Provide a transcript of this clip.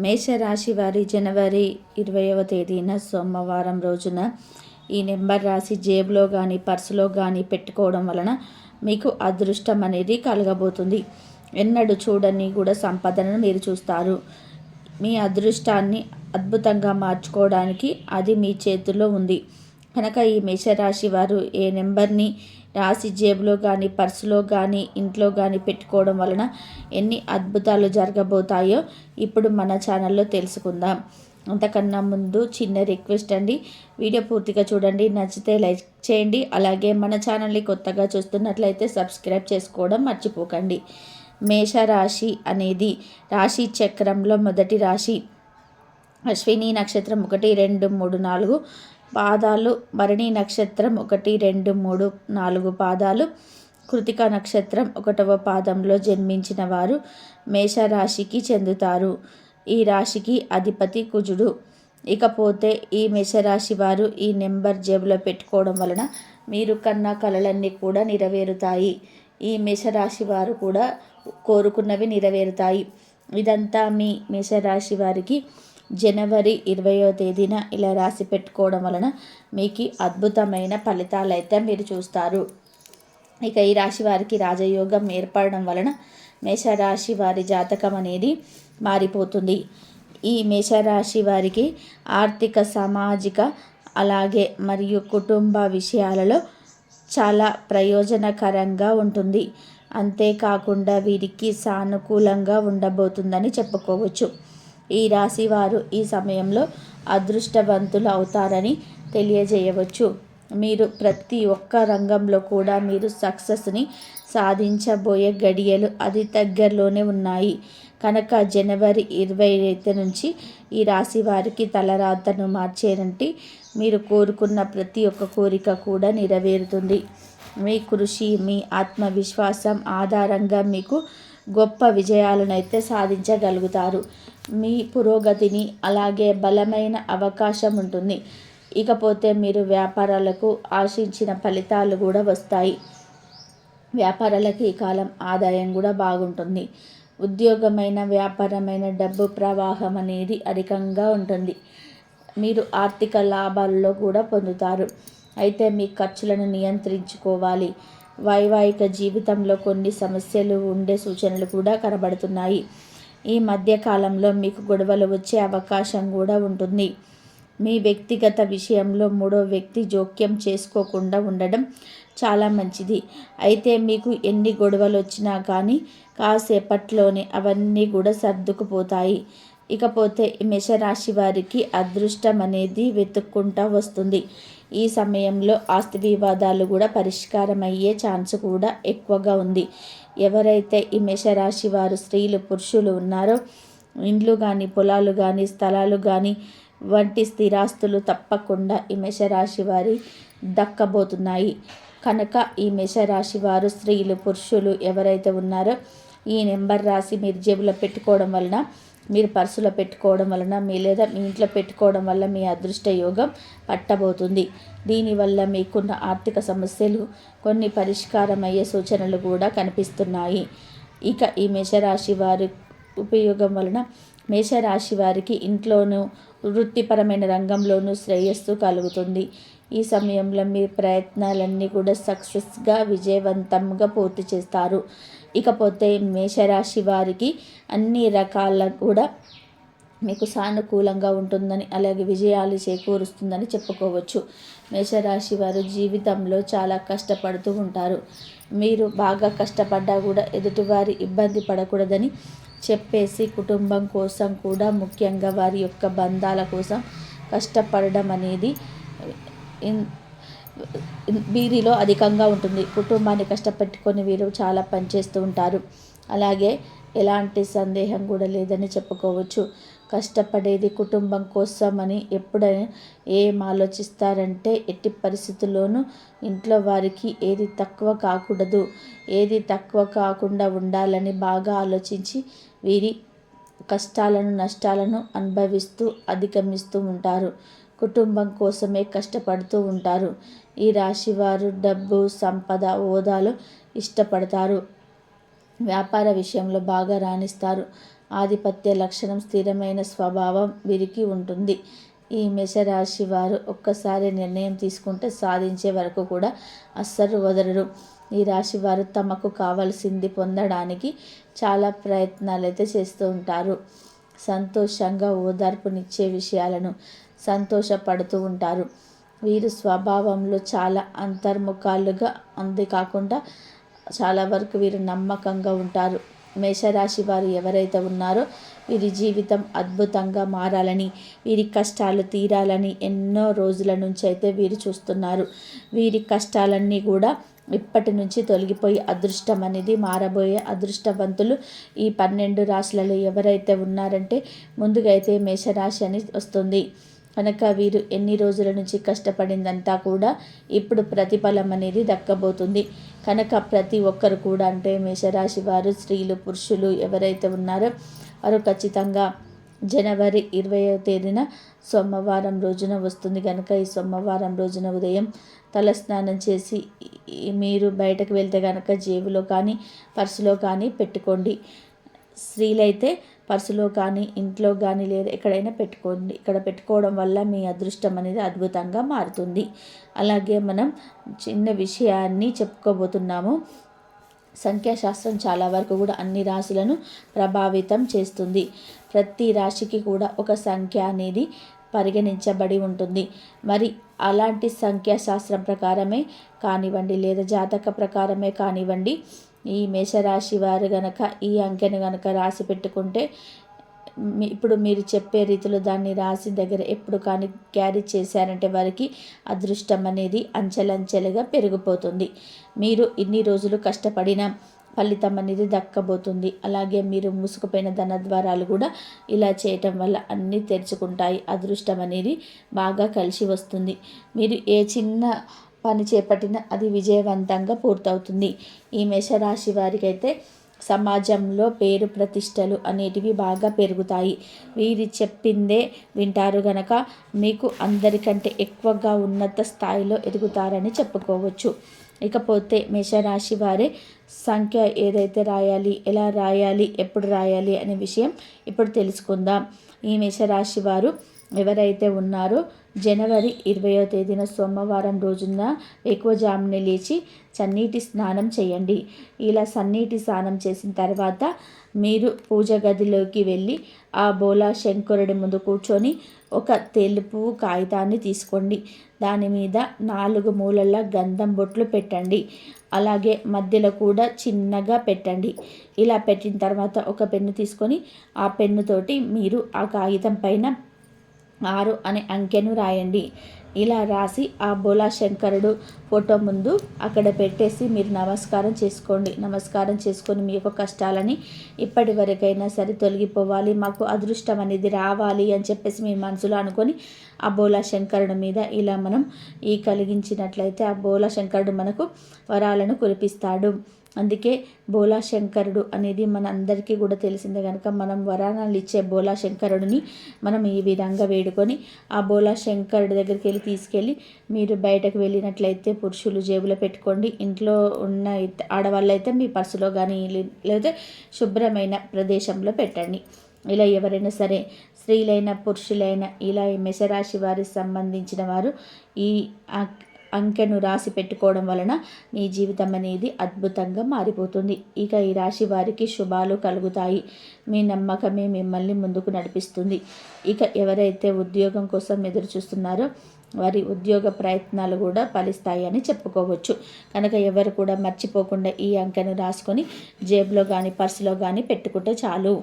మేషరాశి వారి జనవరి 20వ తేదీన సోమవారం రోజున ఈ నెంబర్ రాసి జేబులో కానీ పర్సులో కానీ పెట్టుకోవడం వలన మీకు అదృష్టం అనేది కలగబోతుంది. ఎన్నడూ చూడని కూడా సంపదను మీరు చూస్తారు. మీ అదృష్టాన్ని అద్భుతంగా మార్చుకోవడానికి అది మీ చేతుల్లో ఉంది. కనుక ఈ మేషరాశి వారు ఏ నెంబర్ని రాసి జేబులో కానీ పర్సులో కానీ ఇంట్లో కానీ పెట్టుకోవడం వలన ఎన్ని అద్భుతాలు జరగబోతాయో ఇప్పుడు మన ఛానల్లో తెలుసుకుందాం. అంతకన్నా ముందు చిన్న రిక్వెస్ట్ అండి, వీడియో పూర్తిగా చూడండి, నచ్చితే లైక్ చేయండి. అలాగే మన ఛానల్ని కొత్తగా చూస్తున్నట్లయితే సబ్స్క్రైబ్ చేసుకోవడం మర్చిపోకండి. మేషరాశి అనేది రాశి చక్రంలో మొదటి రాశి. అశ్విని నక్షత్రం 1, 2, 3, 4 పాదాలు, భరణి నక్షత్రం 1, 2, 3, 4 పాదాలు, కృతిక నక్షత్రం 1వ పాదంలో జన్మించిన వారు మేషరాశికి చెందుతారు. ఈ రాశికి అధిపతి కుజుడు. ఇకపోతే ఈ మేషరాశి వారు ఈ నెంబర్ జేబులో పెట్టుకోవడం వలన మీరు కన్న కలలన్నీ కూడా నెరవేరుతాయి. ఈ మేషరాశి వారు కూడా కోరుకున్నవి నెరవేరుతాయి. ఇదంతా మీ మేషరాశి వారికి జనవరి 20వ తేదీన ఇలా రాసి పెట్టుకోవడం వలన మీకు అద్భుతమైన ఫలితాలు అయితే మీరు చూస్తారు. ఇక ఈ రాశి వారికి రాజయోగం ఏర్పడడం వలన మేషరాశి వారి జాతకం అనేది మారిపోతుంది. ఈ మేషరాశి వారికి ఆర్థిక, సామాజిక అలాగే మరియు కుటుంబ విషయాలలో చాలా ప్రయోజనకరంగా ఉంటుంది. అంతేకాకుండా వీరికి సానుకూలంగా ఉండబోతుందని చెప్పుకోవచ్చు. ఈ రాశి వారు ఈ సమయంలో అదృష్టవంతులు అవుతారని తెలియజేయవచ్చు. మీరు ప్రతి ఒక్క రంగంలో కూడా మీరు సక్సెస్ని సాధించబోయే గడియలు అది దగ్గరలోనే ఉన్నాయి. కనుక జనవరి 20 నుంచి ఈ రాశి వారికి తలరాతను మార్చేనంటే మీరు కోరుకున్న ప్రతి ఒక్క కోరిక కూడా నెరవేరుతుంది. మీ కృషి, మీ ఆత్మవిశ్వాసం ఆధారంగా మీకు గొప్ప విజయాలనైతే సాధించగలుగుతారు. మీ పురోగతిని అలాగే బలమైన అవకాశం ఉంటుంది. ఇకపోతే మీరు వ్యాపారాలకు ఆశించిన ఫలితాలు కూడా వస్తాయి. వ్యాపారాలకి ఈ కాలం ఆదాయం కూడా బాగుంటుంది. ఉద్యోగమైన, వ్యాపారమైన డబ్బు ప్రవాహం అనేది అధికంగా ఉంటుంది. మీరు ఆర్థిక లాభాల్లో కూడా పొందుతారు. అయితే మీ ఖర్చులను నియంత్రించుకోవాలి. వైవాహిక జీవితంలో కొన్ని సమస్యలు ఉండే సూచనలు కూడా కనబడుతున్నాయి. ఈ మధ్యకాలంలో మీకు గొడవలు వచ్చే అవకాశం కూడా ఉంటుంది. మీ వ్యక్తిగత విషయంలో మూడో వ్యక్తి జోక్యం చేసుకోకుండా ఉండడం చాలా మంచిది. అయితే మీకు ఎన్ని గొడవలు వచ్చినా కానీ కాసేపట్లోనే అవన్నీ కూడా సర్దుకుపోతాయి. ఇకపోతే ఈ మేషరాశి వారికి అదృష్టం అనేది వెతుక్కుంటూ వస్తుంది. ఈ సమయంలో ఆస్తి వివాదాలు కూడా పరిష్కారం అయ్యే ఛాన్స్ కూడా ఎక్కువగా ఉంది. ఎవరైతే ఈ మేషరాశి వారు స్త్రీలు, పురుషులు ఉన్నారో ఇండ్లు కానీ, పొలాలు కానీ, స్థలాలు కానీ వంటి స్థిరాస్తులు తప్పకుండా ఈ మేషరాశి వారి దక్కబోతున్నాయి. కనుక ఈ మేషరాశి వారు స్త్రీలు, పురుషులు ఎవరైతే ఉన్నారో ఈ నెంబర్ రాసి మీరు జేబులో పెట్టుకోవడం వలన, మీరు పర్సులో పెట్టుకోవడం వలన, లేదా మీ ఇంట్లో పెట్టుకోవడం వల్ల మీ అదృష్ట యోగం పట్టబోతుంది. దీనివల్ల మీకున్న ఆర్థిక సమస్యలు కొన్ని పరిష్కారం అయ్యే సూచనలు కూడా కనిపిస్తున్నాయి. ఇక ఈ మేషరాశి వారి ఉపయోగం వలన మేషరాశి వారికి ఇంట్లోనూ, వృత్తిపరమైన రంగంలోనూ శ్రేయస్సు కలుగుతుంది. ఈ సమయంలో మీ ప్రయత్నాలన్నీ కూడా సక్సెస్గా, విజయవంతంగా పూర్తి చేస్తారు. ఇకపోతే మేషరాశి వారికి అన్ని రకాల కూడా మీకు సానుకూలంగా ఉంటుందని, అలాగే విజయాలు చేకూరుస్తుందని చెప్పుకోవచ్చు. మేషరాశి వారు జీవితంలో చాలా కష్టపడుతూ ఉంటారు. మీరు బాగా కష్టపడ్డా కూడా ఎదుటివారి ఇబ్బంది పడకూడదని చెప్పేసి కుటుంబం కోసం కూడా, ముఖ్యంగా వారి యొక్క బంధాల కోసం కష్టపడడం అనేది వీరిలో అధికంగా ఉంటుంది. కుటుంబాన్ని కష్టపెట్టుకొని వీరు చాలా పనిచేస్తూ ఉంటారు. అలాగే ఎలాంటి సందేహం కూడా లేదని చెప్పుకోవచ్చు. కష్టపడేది కుటుంబం కోసమని ఎప్పుడైనా ఏం ఆలోచిస్తారంటే ఎట్టి పరిస్థితుల్లోనూ ఇంట్లో వారికి ఏది తక్కువ కాకూడదు, ఏది తక్కువ కాకుండా ఉండాలని బాగా ఆలోచించి వీరి కష్టాలను, నష్టాలను అనుభవిస్తూ అధిగమిస్తూ ఉంటారు. కుటుంబం కోసమే కష్టపడుతూ ఉంటారు. ఈ రాశివారు డబ్బు, సంపద, హోదాలు ఇష్టపడతారు. వ్యాపార విషయంలో బాగా రాణిస్తారు. ఆధిపత్య లక్షణం, స్థిరమైన స్వభావం వీరికి ఉంటుంది. ఈ మేషరాశి వారు ఒక్కసారి నిర్ణయం తీసుకుంటే సాధించే వరకు కూడా అస్సలు వదలరు. ఈ రాశి వారు తమకు కావాల్సింది పొందడానికి చాలా ప్రయత్నాలు అయితే చేస్తూ ఉంటారు. సంతోషంగా ఓదార్పునిచ్చే విషయాలను సంతోషపడుతూ ఉంటారు. వీరు స్వభావంలో చాలా అంతర్ముఖాలుగా అంతేకాకుండా చాలా వరకు వీరు నమ్మకంగా ఉంటారు. మేషరాశి వారు ఎవరైతే ఉన్నారో వీరి జీవితం అద్భుతంగా మారాలని, వీరి కష్టాలు తీరాలని ఎన్నో రోజుల నుంచి అయితే వీరు చూస్తున్నారు. వీరి కష్టాలన్నీ కూడా ఇప్పటి నుంచి తొలగిపోయి అదృష్టం అనేది మారబోయే అదృష్టవంతులు ఈ 12 రాశులలో ఎవరైతే ఉన్నారంటే ముందుగా అయితే మేషరాశి అని వస్తుంది. కనుక వీరు ఎన్ని రోజుల నుంచి కష్టపడిందంతా కూడా ఇప్పుడు ప్రతిఫలం అనేది దక్కబోతుంది. కనుక ప్రతి ఒక్కరు కూడా అంటే మేషరాశి వారు, స్త్రీలు, పురుషులు ఎవరైతే ఉన్నారో వారు ఖచ్చితంగా జనవరి 20వ తేదీన సోమవారం రోజున వస్తుంది. కనుక ఈ సోమవారం రోజున ఉదయం తలస్నానం చేసి మీరు బయటకు వెళ్తే కనుక జేబులో కానీ పర్సులో కానీ పెట్టుకోండి. స్త్రీలైతే పర్సులో కానీ ఇంట్లో కానీ లేదా ఎక్కడైనా పెట్టుకోండి. ఇక్కడ పెట్టుకోవడం వల్ల మీ అదృష్టం అనేది అద్భుతంగా మారుతుంది. అలాగే మనం చిన్న విషయాన్ని చెప్పుకోబోతున్నాము. సంఖ్యాశాస్త్రం చాలా వరకు కూడా అన్ని రాశులను ప్రభావితం చేస్తుంది. ప్రతి రాశికి కూడా ఒక సంఖ్య అనేది పరిగణించబడి ఉంటుంది. మరి అలాంటి సంఖ్యాశాస్త్రం ప్రకారమే కానివ్వండి లేదా జాతక ప్రకారమే కానివ్వండి, ఈ మేషరాశి వారు గనక ఈ అంకెను గనక రాసి పెట్టుకుంటే ఇప్పుడు మీరు చెప్పే రీతిలో దాన్ని రాసి దగ్గర ఎప్పుడు కానీ క్యారీ చేశారంటే వారికి అదృష్టం అనేది అంచెలంచెలుగా పెరిగిపోతుంది. మీరు ఇన్ని రోజులు కష్టపడిన ఫలితం అనేది దక్కబోతుంది. అలాగే మీరు మూసుకుపోయిన ధనద్వారాలు కూడా ఇలా చేయటం వల్ల అన్నీ తెరుచుకుంటాయి. అదృష్టం అనేది బాగా కలిసి వస్తుంది. మీరు ఏ చిన్న పని చేపట్టినా అది విజయవంతంగా పూర్తవుతుంది. ఈ మేషరాశి వారికైతే సమాజంలో పేరు ప్రతిష్టలు అనేటివి బాగా పెరుగుతాయి. వీరి చెప్పిందే వింటారు గనక మీకు అందరికంటే ఎక్కువగా ఉన్నత స్థాయిలో ఎదుగుతారని చెప్పుకోవచ్చు. ఇకపోతే మేషరాశి వారే సంఖ్య ఏదైతే రాయాలి, ఎలా రాయాలి, ఎప్పుడు రాయాలి అనే విషయం ఇప్పుడు తెలుసుకుందాం. ఈ మేషరాశి వారు ఎవరైతే ఉన్నారో జనవరి 20వ తేదీన సోమవారం రోజున ఎక్కువజామునే లేచి చన్నీటి స్నానం చేయండి. ఇలా సన్నీటి స్నానం చేసిన తర్వాత మీరు పూజ గదిలోకి వెళ్ళి ఆ బోలా శంకరుడి ముందు కూర్చొని ఒక తెలుపు కాగితాన్ని తీసుకోండి. దాని మీద 4 మూలల గంధం బొట్లు పెట్టండి. అలాగే మధ్యలో కూడా చిన్నగా పెట్టండి. ఇలా పెట్టిన తర్వాత ఒక పెన్ను తీసుకొని ఆ పెన్నుతోటి మీరు ఆ కాగితం పైన 6 అనే అంకెను రాయండి. ఇలా రాసి ఆ బోలా శంకరుడు ఫోటో ముందు అక్కడ పెట్టేసి మీరు నమస్కారం చేసుకోండి. నమస్కారం చేసుకొని మీ యొక్క కష్టాలని ఇప్పటి వరకైనా సరే తొలగిపోవాలి, మాకు అదృష్టం అనేది రావాలి అని చెప్పేసి మీ మనసులో అనుకొని ఆ బోలా శంకరుడు మీద ఇలా మనం ఈ కలిగించినట్లయితే ఆ బోలా శంకరుడు మనకు వరాలను కురిపిస్తాడు. అందుకే బోలా శంకరుడు అనేది మన అందరికీ కూడా తెలిసిందే కనుక మనం వరాలను ఇచ్చే బోలా శంకరుడిని మనం ఈ విధంగా వేడుకొని ఆ బోలా శంకరుడి దగ్గరికి తీసుకెళ్ళి మీరు బయటకు వెళ్ళినట్లయితే పురుషులు జేబులో పెట్టుకోండి. ఇంట్లో ఉన్న ఆడవాళ్ళు అయితే మీ పర్సులో కానీ లేకపోతే శుభ్రమైన ప్రదేశంలో పెట్టండి. ఇలా ఎవరైనా సరే స్త్రీలైన పురుషులైన ఇలా ఈ మేషరాశి వారికి సంబంధించిన వారు ఈ అంకెను రాసి పెట్టుకోవడం వలన మీ జీవితం అనేది అద్భుతంగా మారిపోతుంది. ఇక ఈ రాశి వారికి శుభాలు కలుగుతాయి. మీ నమ్మకమే మిమ్మల్ని ముందుకు నడిపిస్తుంది. ఇక ఎవరైతే ఉద్యోగం కోసం ఎదురు చూస్తున్నారో వారి ఉద్యోగ ప్రయత్నాలు కూడా ఫలిస్తాయని చెప్పుకోవచ్చు. కనుక ఎవరు కూడా మర్చిపోకుండా ఈ అంకెను రాసుకొని జేబులో కానీ పర్సులో కానీ పెట్టుకుంటే చాలు.